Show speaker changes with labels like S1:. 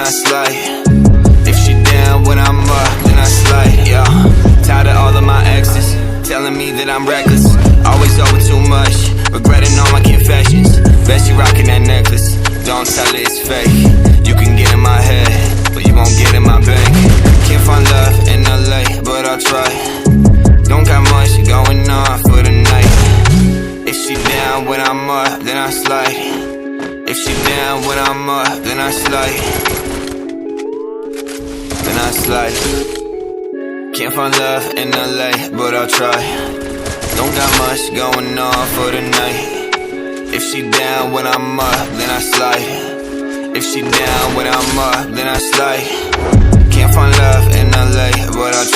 S1: I slide. If she down when I'm up, then I slide, yeah. Tired of all of my exes telling me that I'm reckless, always over too much, regretting all my confessions. Bet she rocking that necklace, don't tell her it's fake. You can get in my head, but you won't get in my bank. Can't find love in LA, but I'll try. Don't got much going on for the night. If she down when I'm up, then I slide. If she down when I'm up, then I slide. Then I slide. Can't find love in LA, but I'll try. Don't got much going on for the night. If she down when I'm up, then I slide. If she down when I'm up, then I slide. Can't find love